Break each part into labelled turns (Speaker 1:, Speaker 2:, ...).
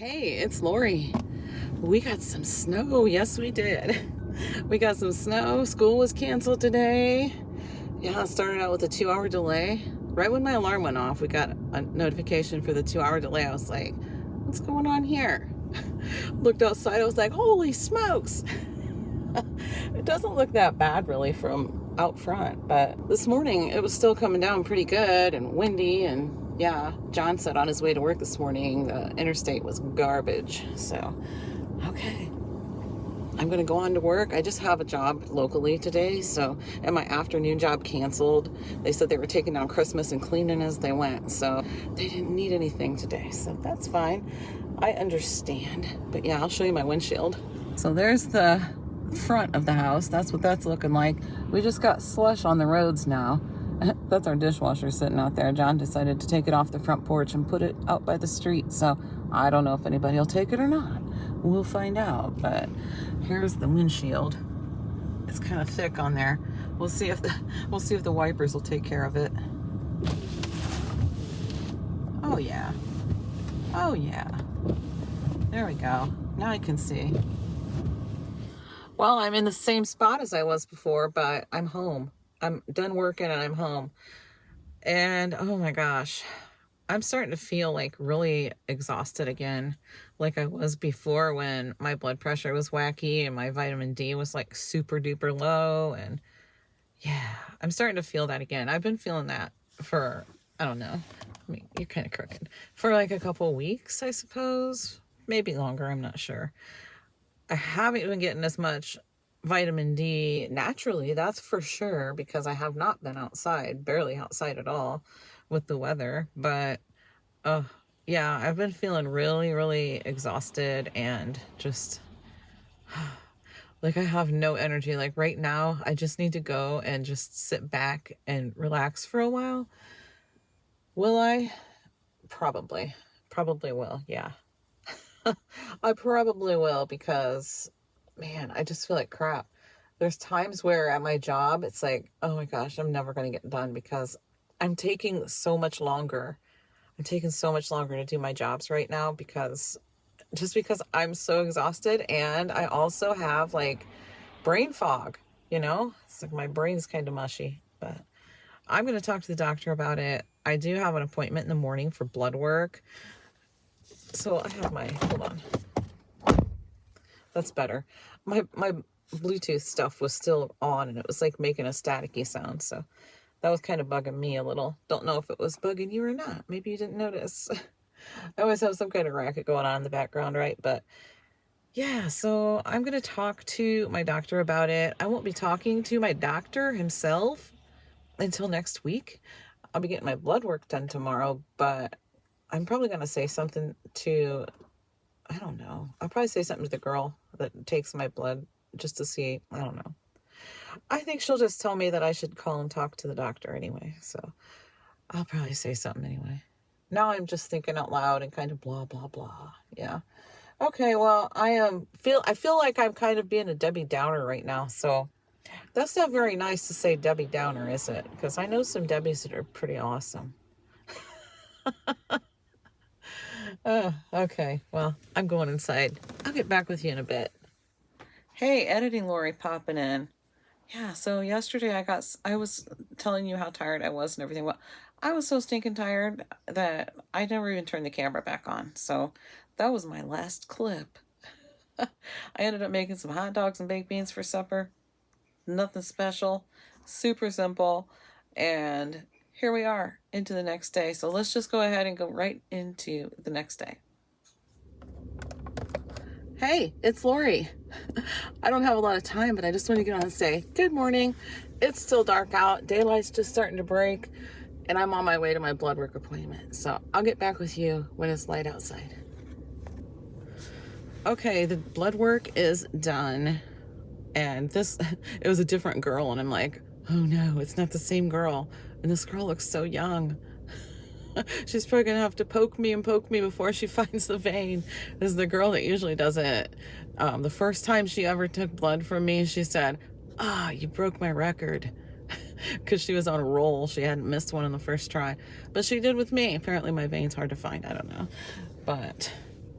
Speaker 1: Hey, it's Lori. We got some snow. Yes, we did. We got some snow. School was canceled today. Yeah, it started out with a 2-hour delay. Right when my alarm went off, we got a notification for the 2-hour delay. I was like, what's going on here? Looked outside. I was like, holy smokes. It doesn't look that bad really from out front, but this morning it was still coming down pretty good and windy. And yeah, John said on his way to work this morning the interstate was garbage. So okay, I'm gonna go on to work. I just have a job locally today, so, and my afternoon job canceled. They said they were taking down Christmas and cleaning as they went, so they didn't need anything today, so that's fine. I understand. But yeah, I'll show you my windshield. So there's the front of the house. That's what that's looking like. We just got slush on the roads now. That's our dishwasher sitting out there. John decided to take it off the front porch and put it out by the street, so I don't know if anybody will take it or not. We'll find out. But here's the windshield. It's kind of thick on there. We'll see if the wipers will take care of it. Oh yeah. Oh yeah. There we go. Now I can see. Well, I'm in the same spot as I was before, but I'm home. I'm done working and I'm home. And oh my gosh, I'm starting to feel like really exhausted again, like I was before when my blood pressure was wacky and my vitamin D was like super duper low. And yeah, I'm starting to feel that again. I've been feeling that for, I don't know, I mean, you're kind of crooked, for like a couple of weeks, I suppose, maybe longer, I'm not sure. I haven't been getting as much vitamin D naturally, that's for sure, because I have not been outside, barely outside at all with the weather. But yeah, I've been feeling really, really exhausted and just like I have no energy. Like right now, I just need to go and just sit back and relax for a while. Will I? Probably will. Yeah. I probably will, because man, I just feel like crap. There's times where at my job, it's like, oh my gosh, I'm never going to get done because I'm taking so much longer. I'm taking so much longer to do my jobs right now because I'm so exhausted, and I also have like brain fog, It's like my brain's kind of mushy, but I'm going to talk to the doctor about it. I do have an appointment in the morning for blood work. So I have hold on. That's better. My Bluetooth stuff was still on and it was like making a staticky sound. So that was kind of bugging me a little. Don't know if it was bugging you or not. Maybe you didn't notice. I always have some kind of racket going on in the background, right? But yeah, so I'm going to talk to my doctor about it. I won't be talking to my doctor himself until next week. I'll be getting my blood work done tomorrow, but I'm probably going to say something to, I don't know. I'll probably say something to the girl that takes my blood just to see. I don't know. I think she'll just tell me that I should call and talk to the doctor anyway. So I'll probably say something anyway. Now I'm just thinking out loud and kind of blah, blah, blah. Yeah. Okay. Well, I feel like I'm kind of being a Debbie Downer right now. So that's not very nice to say Debbie Downer, is it? Because I know some Debbies that are pretty awesome. Okay. Well, I'm going inside. I'll get back with you in a bit. Hey, editing Lori popping in. Yeah, so yesterday I was telling you how tired I was and everything. Well, I was so stinking tired that I never even turned the camera back on. So that was my last clip. I ended up making some hot dogs and baked beans for supper. Nothing special. Super simple. And here we are into the next day. So let's just go ahead and go right into the next day. Hey, it's Lori. I don't have a lot of time, but I just want to get on and say good morning. It's still dark out. Daylight's just starting to break, and I'm on my way to my blood work appointment. So I'll get back with you when it's light outside. Okay, the blood work is done. And it was a different girl, and I'm like, oh no, it's not the same girl. And this girl looks so young. She's probably gonna have to poke me before she finds the vein. This is the girl that usually does it. The first time she ever took blood from me, she said, you broke my record. Because she was on a roll. She hadn't missed one on the first try. But she did with me. Apparently my vein's hard to find. I don't know. But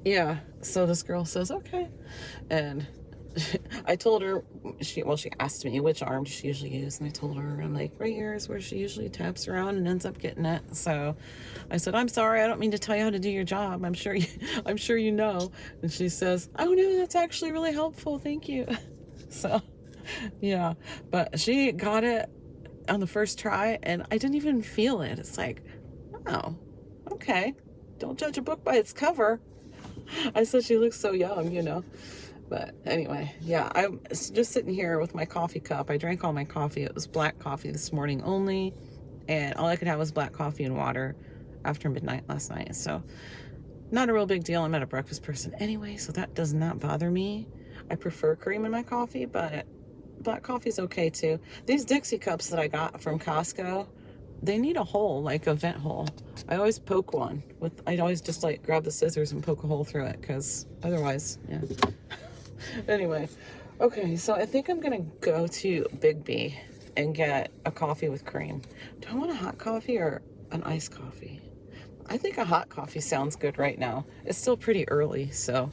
Speaker 1: yeah, so this girl says, okay. And I told her, she asked me which arm does she usually use, and I told her, I'm like, right here is where she usually taps around and ends up getting it. So I said, I'm sorry, I don't mean to tell you how to do your job. I'm sure you know. And she says, oh no, that's actually really helpful. Thank you. So yeah, but she got it on the first try, and I didn't even feel it. It's like, oh, okay. Don't judge a book by its cover. I said she looks so young, you know. But anyway, yeah, I'm just sitting here with my coffee cup. I drank all my coffee. It was black coffee this morning only, and all I could have was black coffee and water after midnight last night. So not a real big deal. I'm not a breakfast person anyway, so that does not bother me. I prefer cream in my coffee, but black coffee's okay too. These Dixie cups that I got from Costco, they need a hole, like a vent hole. I always poke one with, I'd always just like grab the scissors and poke a hole through it, because otherwise, yeah. Anyway, okay, so I think I'm gonna go to Big B and get a coffee with cream. Do I want a hot coffee or an iced coffee? I think a hot coffee sounds good right now. It's still pretty early, so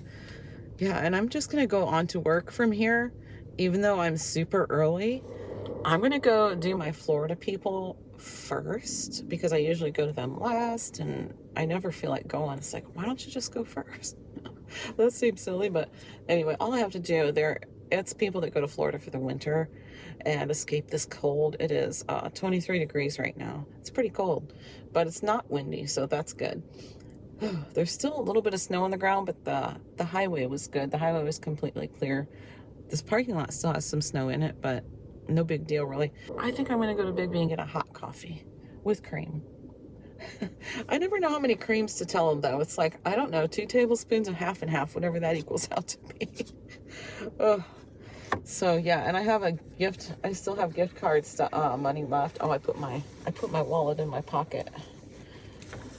Speaker 1: yeah, and I'm just gonna go on to work from here. Even though I'm super early, I'm gonna go do my Florida people first, because I usually go to them last, and I never feel like going. It's like, why don't you just go first? That seems silly, but anyway, all I have to do there, it's people that go to Florida for the winter and escape this cold. It is 23 degrees right now. It's pretty cold, but it's not windy, so that's good. There's still a little bit of snow on the ground, but the highway was good. The highway was completely clear. This parking lot still has some snow in it, but no big deal, really. I think I'm going to go to Big B and get a hot coffee with cream. I never know how many creams to tell them, though. It's like, I don't know, 2 tablespoons of half and half, whatever that equals out to be. Oh. So yeah, and I have a gift. I still have gift cards to, money left. Oh, I put my wallet in my pocket.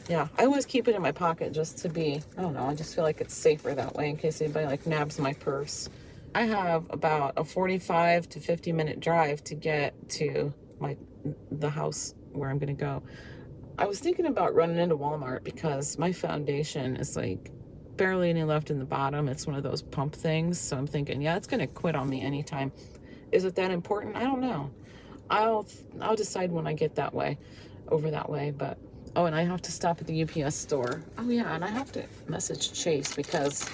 Speaker 1: Yeah, I always keep it in my pocket just to be, I don't know, I just feel like it's safer that way in case anybody like nabs my purse. I have about a 45 to 50 minute drive to get to the house where I'm gonna go. I was thinking about running into Walmart because my foundation is like barely any left in the bottom. It's one of those pump things, so I'm thinking, yeah, it's gonna quit on me anytime. Is it that important? I don't know. I'll decide when I get that way, over that way. But oh, and I have to stop at the UPS store. Oh yeah, and I have to message Chase because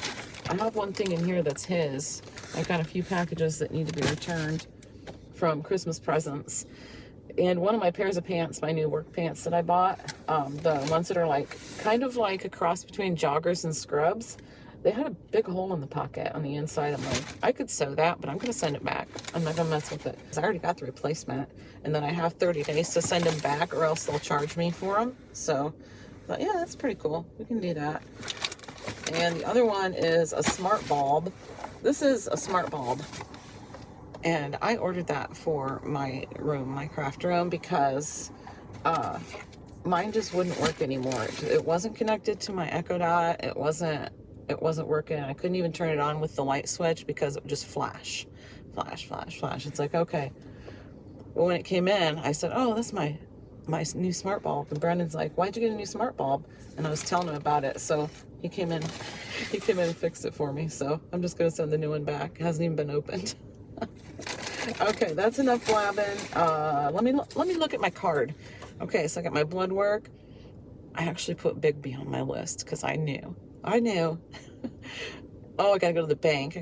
Speaker 1: I have one thing in here that's his. I've got a few packages that need to be returned from Christmas presents. And one of my pairs of pants, my new work pants that I bought, the ones that are like, kind of like a cross between joggers and scrubs, they had a big hole in the pocket on the inside. I'm like, I could sew that, but I'm going to send it back. I'm not going to mess with it. Because I already got the replacement. And then I have 30 days to send them back or else they'll charge me for them. So, but yeah, that's pretty cool. We can do that. And the other one is a smart bulb. This is a smart bulb. And I ordered that for my room, my craft room, because mine just wouldn't work anymore. It wasn't connected to my Echo Dot. It wasn't working. I couldn't even turn it on with the light switch because it would just flash, flash, flash, flash. It's like, okay. Well, when it came in, I said, oh, that's my new smart bulb. And Brandon's like, why'd you get a new smart bulb? And I was telling him about it. So he came in and fixed it for me. So I'm just going to send the new one back. It hasn't even been opened. Okay, that's enough blabbing. Let me look at my card. Okay, so I got my BloodWork. I actually put Big B on my list because I knew. Oh, I gotta go to the bank.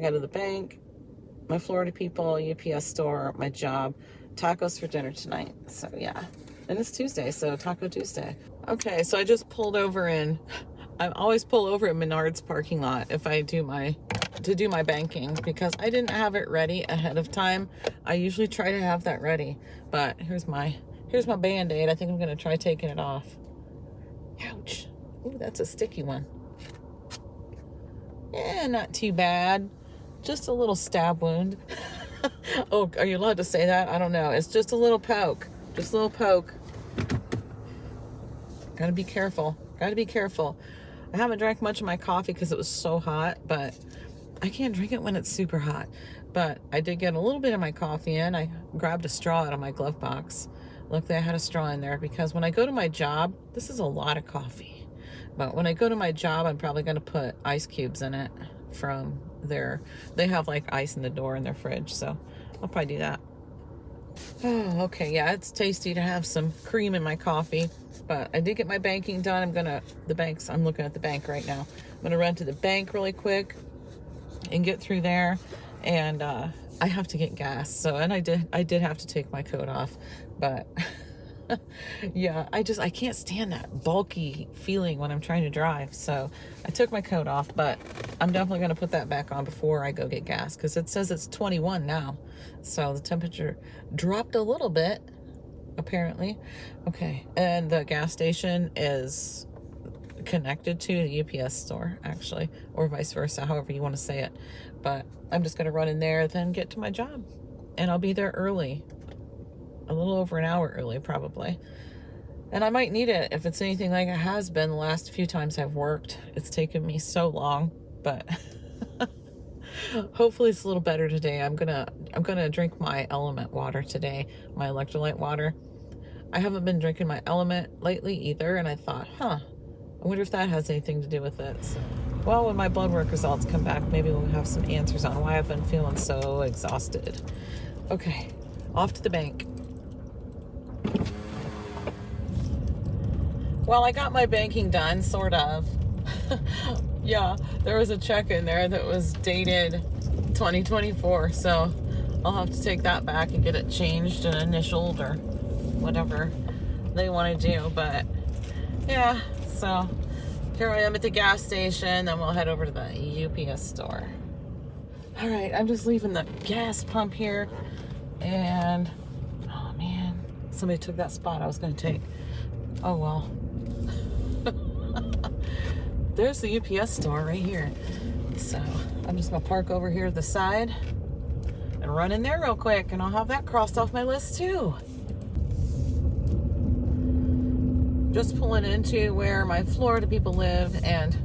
Speaker 1: My Florida people, UPS store, my job, tacos for dinner tonight. So yeah, and it's Tuesday, so Taco Tuesday. Okay, so I just pulled over I always pull over in Menards parking lot if I do my banking, because I didn't have it ready ahead of time. I usually try to have that ready, but here's my Band-Aid. I think I'm gonna try taking it off. Ouch. Ooh, that's a sticky one. Yeah, not too bad. Just a little stab wound. Oh, are you allowed to say that? I don't know. It's just a little poke. Just a little poke. Gotta be careful. I haven't drank much of my coffee because it was so hot, but I can't drink it when it's super hot. But I did get a little bit of my coffee in. I grabbed a straw out of my glove box. Luckily, I had a straw in there because when I go to my job, this is a lot of coffee. But when I go to my job, I'm probably going to put ice cubes in it from their, they have like ice in the door in their fridge. So I'll probably do that. Oh, okay. Yeah, it's tasty to have some cream in my coffee. But I did get my banking done. I'm looking at the bank right now. I'm going to run to the bank really quick and get through there. And I have to get gas. So, and I did have to take my coat off. But yeah, I can't stand that bulky feeling when I'm trying to drive. So I took my coat off, but I'm definitely going to put that back on before I go get gas, because it says it's 21 now. So the temperature dropped a little bit, apparently. Okay. And the gas station is connected to the UPS store, actually, or vice versa, however you want to say it. But I'm just going to run in there, then get to my job, and I'll be there early. A little over an hour early, probably. And I might need it if it's anything like it has been the last few times I've worked. It's taken me so long, but hopefully it's a little better today. I'm gonna drink my element water today, my electrolyte water. I haven't been drinking my element lately either, and I thought, I wonder if that has anything to do with it. So, well, when my blood work results come back, maybe we'll have some answers on why I've been feeling so exhausted. Okay, off to the bank. Well, I got my banking done, sort of. Yeah, there was a check in there that was dated 2024, so I'll have to take that back and get it changed and initialed or whatever they want to do. But yeah, so here I am at the gas station, then we'll head over to the UPS store. All right, I'm just leaving the gas pump here, and oh man, somebody took that spot I was going to take. Oh well. There's the UPS store right here. So I'm just gonna park over here to the side and run in there real quick, and I'll have that crossed off my list too. Just pulling into where my Florida people live, and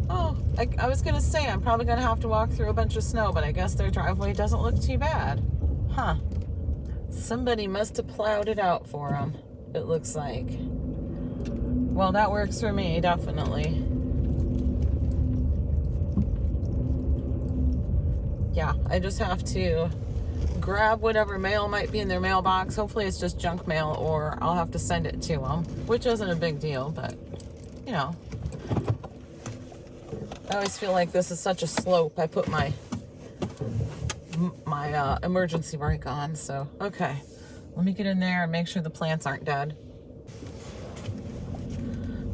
Speaker 1: I was gonna say I'm probably gonna have to walk through a bunch of snow, but I guess their driveway doesn't look too bad. Huh. Somebody must have plowed it out for them, it looks like. Well, that works for me, definitely. Yeah, I just have to grab whatever mail might be in their mailbox. Hopefully it's just junk mail, or I'll have to send it to them, which isn't a big deal, but, you know. I always feel like this is such a slope. I put my emergency brake on, so, okay. Let me get in there and make sure the plants aren't dead.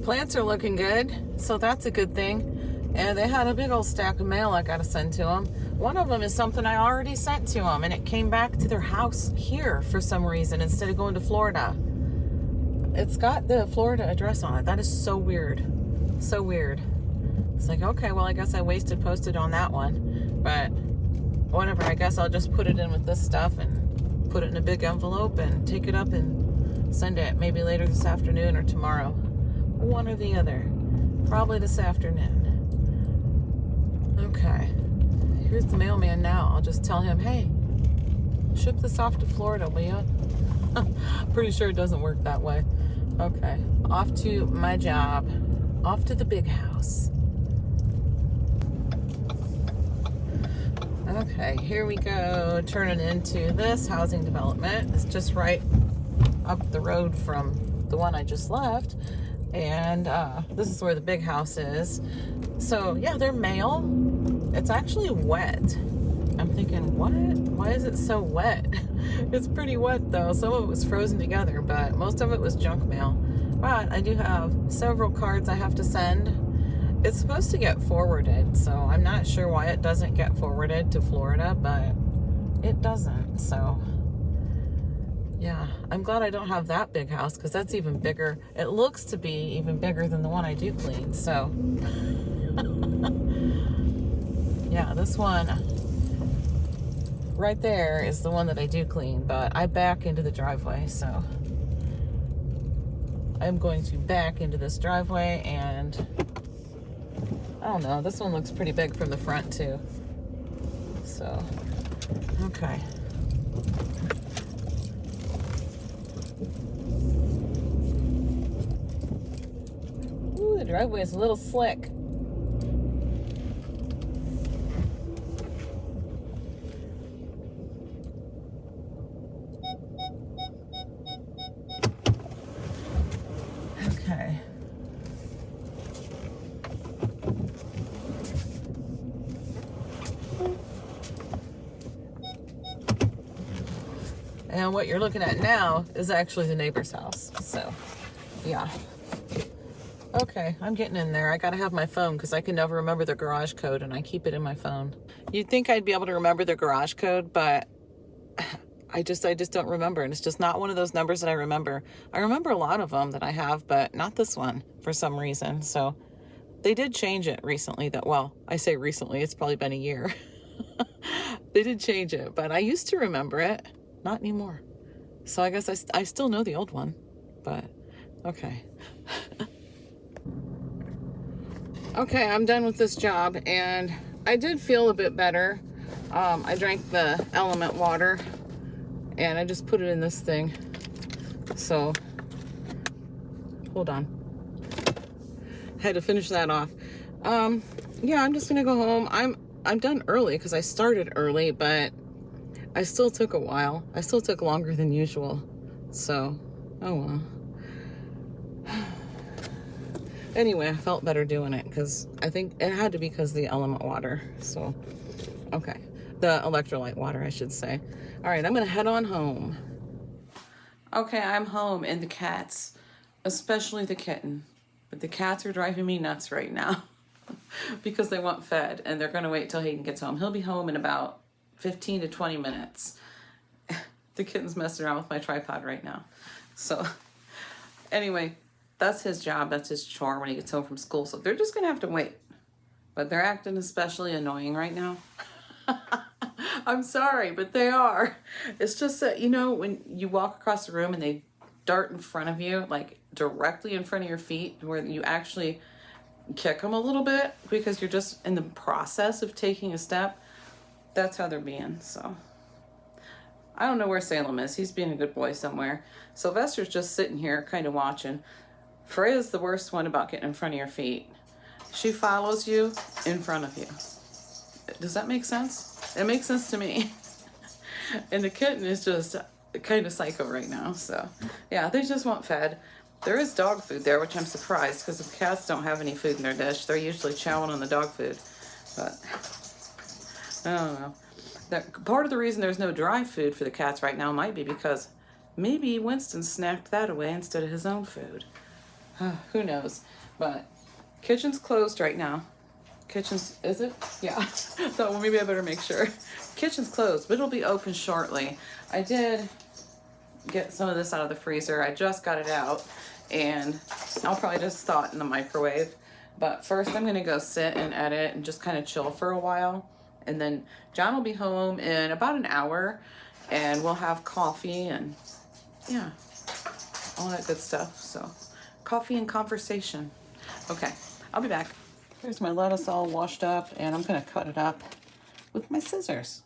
Speaker 1: Plants are looking good, so that's a good thing. And they had a big old stack of mail I gotta send to them. One of them is something I already sent to them, and it came back to their house here for some reason instead of going to Florida. It's got the Florida address on it. That is so weird. So weird. It's like, okay, well, I guess I wasted postage on that one. But whatever, I guess I'll just put it in with this stuff and put it in a big envelope and take it up and send it maybe later this afternoon or tomorrow. One or the other. Probably this afternoon. Okay. Here's the mailman now. I'll just tell him, hey, ship this off to Florida, will you? Pretty sure it doesn't work that way. Okay. Off to my job. Off to the big house. Okay, here we go. Turning into this housing development. It's just right up the road from the one I just left. And this is where the big house is. So yeah, their mail, it's actually wet. I'm thinking, what? Why is it so wet? It's pretty wet though. Some of it was frozen together, but most of it was junk mail. But I do have several cards I have to send. It's supposed to get forwarded, so I'm not sure why it doesn't get forwarded to Florida, but it doesn't. So yeah, I'm glad I don't have that big house, because that's even bigger. It looks to be even bigger than the one I do clean, so. Yeah, this one right there is the one that I do clean, but I back into the driveway, so. I'm going to back into this driveway, and I don't know, this one looks pretty big from the front too. So, okay. driveway is a little slick. Okay. And what you're looking at now is actually the neighbor's house. So, yeah. Okay, I'm getting in there. I gotta have my phone because I can never remember the garage code and I keep it in my phone. You'd think I'd be able to remember the garage code, but I just don't remember. And it's just not one of those numbers that I remember. I remember a lot of them that I have, but not this one for some reason. So they did change it recently. Well, I say recently, it's probably been a year. They did change it, but I used to remember it. Not anymore. So I guess I still know the old one, but okay. Okay, I'm done with this job and I did feel a bit better. I drank the element water and I just put it in this thing. So, hold on. Had to finish that off. Yeah, I'm just gonna go home. I'm done early because I started early, but I still took a while. I still took longer than usual. So, oh well. Anyway, I felt better doing it because I think it had to be because of the element water. So, okay. The electrolyte water, I should say. All right, I'm going to head on home. Okay, I'm home and the cats, especially the kitten. But the cats are driving me nuts right now because they want fed and they're going to wait till Hayden gets home. He'll be home in about 15 to 20 minutes. The kitten's messing around with my tripod right now. So anyway, that's his job. That's his chore when he gets home from school. So they're just going to have to wait. But they're acting especially annoying right now. I'm sorry, but they are. It's just that, you know, when you walk across the room and they dart in front of you, like directly in front of your feet, where you actually kick them a little bit because you're just in the process of taking a step. That's how they're being, so. I don't know where Salem is. He's being a good boy somewhere. Sylvester's just sitting here kind of watching. Freya's the worst one about getting in front of your feet. She follows you in front of you. Does that make sense? It makes sense to me. And the kitten is just kind of psycho right now, so. Yeah, they just want fed. There is dog food there, which I'm surprised because the cats don't have any food in their dish. They're usually chowing on the dog food, but I don't know. Part of the reason there's no dry food for the cats right now might be because maybe Winston snacked that away instead of his own food. Who knows? But kitchen's closed right now. Kitchen's, is it? Yeah. So maybe I better make sure. Kitchen's closed, but it'll be open shortly. I did get some of this out of the freezer. I just got it out and I'll probably just thaw it in the microwave. But first I'm gonna go sit and edit and just kind of chill for a while. And then John will be home in about an hour and we'll have coffee and yeah, all that good stuff. So coffee and conversation. Okay, I'll be back. Here's my lettuce all washed up and I'm gonna cut it up with my scissors.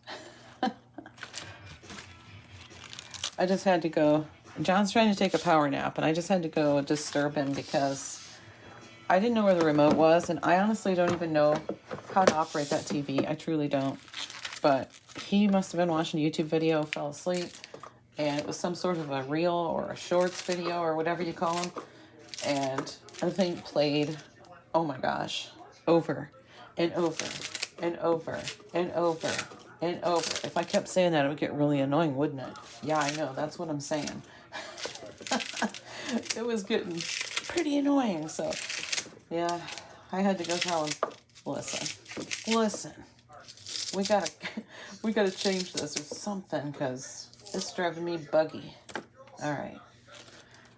Speaker 1: I just had to go, John's trying to take a power nap and I just had to go disturb him because I didn't know where the remote was, and I honestly don't even know how to operate that TV. I truly don't. But he must have been watching a YouTube video, fell asleep, and it was some sort of a reel or a shorts video or whatever you call them. And the thing played, oh my gosh, over and over and over and over and over. If I kept saying that, it would get really annoying, wouldn't it? Yeah, I know. That's what I'm saying. It was getting pretty annoying, so yeah, I had to go tell him, listen, we gotta change this or something because it's driving me buggy. All right,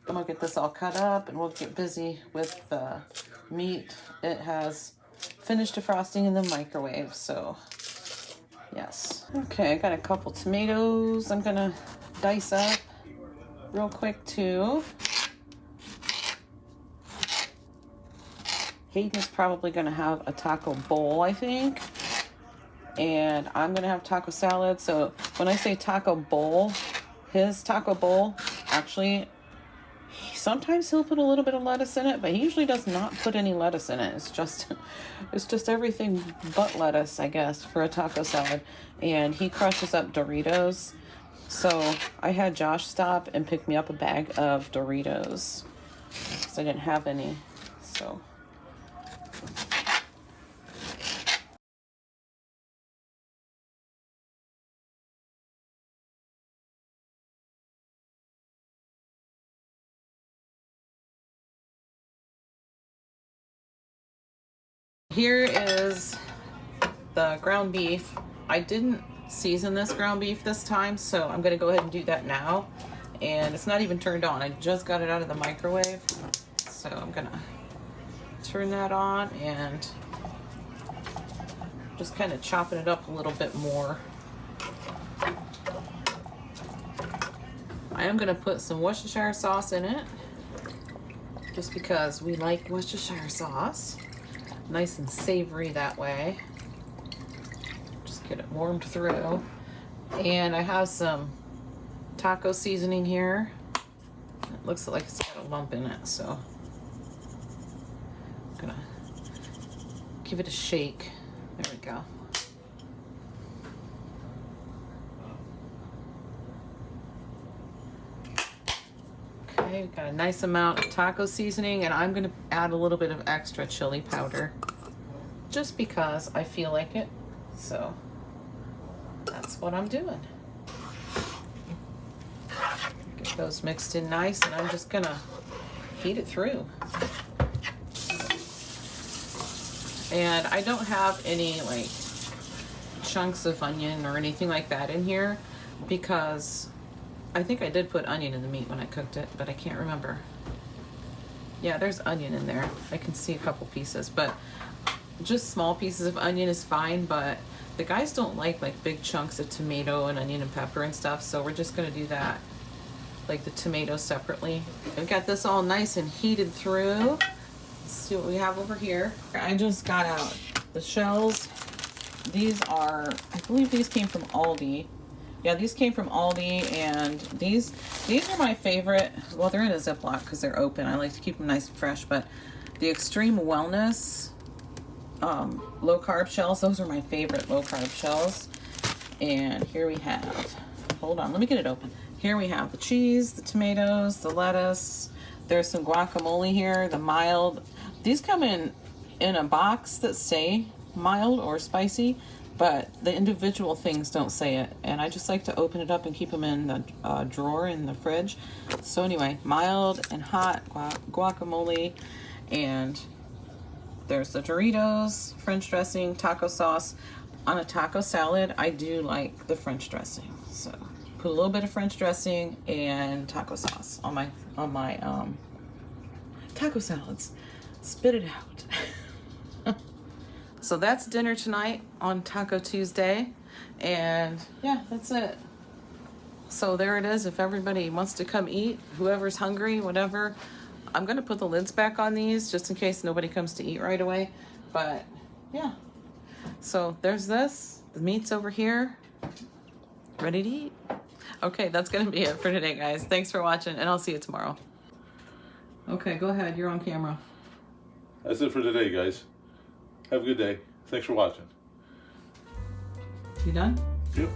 Speaker 1: I'm gonna get this all cut up and we'll get busy with the meat. It has finished defrosting in the microwave, so yes. Okay, I got a couple tomatoes I'm gonna dice up real quick too. Hayden is probably going to have a taco bowl, I think. And I'm going to have taco salad. So when I say taco bowl, his taco bowl, actually, he's sometimes he'll put a little bit of lettuce in it, but he usually does not put any lettuce in it. It's just everything but lettuce, I guess, for a taco salad. And he crushes up Doritos. So I had Josh stop and pick me up a bag of Doritos because I didn't have any. So here is the ground beef. I didn't season this ground beef this time, so I'm gonna go ahead and do that now. And it's not even turned on. I just got it out of the microwave. So I'm gonna turn that on and just kind of chopping it up a little bit more. I am gonna put some Worcestershire sauce in it, just because we like Worcestershire sauce. Nice and savory that way. Just get it warmed through. And I have some taco seasoning here. It looks like it's got a lump in it, so I'm gonna give it a shake. There we go. Okay, we've got a nice amount of taco seasoning, and I'm gonna add a little bit of extra chili powder just because I feel like it. So that's what I'm doing. Get those mixed in nice, and I'm just gonna feed it through. And I don't have any like chunks of onion or anything like that in here because I think I did put onion in the meat when I cooked it, but I can't remember. Yeah, there's onion in there. I can see a couple pieces, but just small pieces of onion is fine, but the guys don't like big chunks of tomato and onion and pepper and stuff, so we're just gonna do that, like the tomatoes separately. I've got this all nice and heated through. Let's see what we have over here. I just got out the shells. These are, I believe these came from Aldi. Yeah, these came from Aldi, and these are my favorite. Well, they're in a Ziploc because they're open. I like to keep them nice and fresh, but the Extreme Wellness low carb shells, those are my favorite low carb shells. And here we have, hold on, let me get it open. Here we have the cheese, the tomatoes, the lettuce. There's some guacamole here, the mild. These come in a box that say mild or spicy, but the individual things don't say it. And I just like to open it up and keep them in the drawer in the fridge. So anyway, mild and hot guacamole, and there's the Doritos, French dressing, taco sauce. On a taco salad, I do like the French dressing. So put a little bit of French dressing and taco sauce on my taco salads. Spit it out. So that's dinner tonight on Taco Tuesday. And yeah, that's it. So there it is. If everybody wants to come eat, whoever's hungry, whatever. I'm gonna put the lids back on these just in case nobody comes to eat right away. But yeah. So there's this. The meat's over here. Ready to eat. Okay, that's gonna be it for today, guys. Thanks for watching, and I'll see you tomorrow. Okay, go ahead. You're on camera.
Speaker 2: That's it for today, guys. Have a good day. Thanks for watching.
Speaker 1: You done?
Speaker 2: Yep.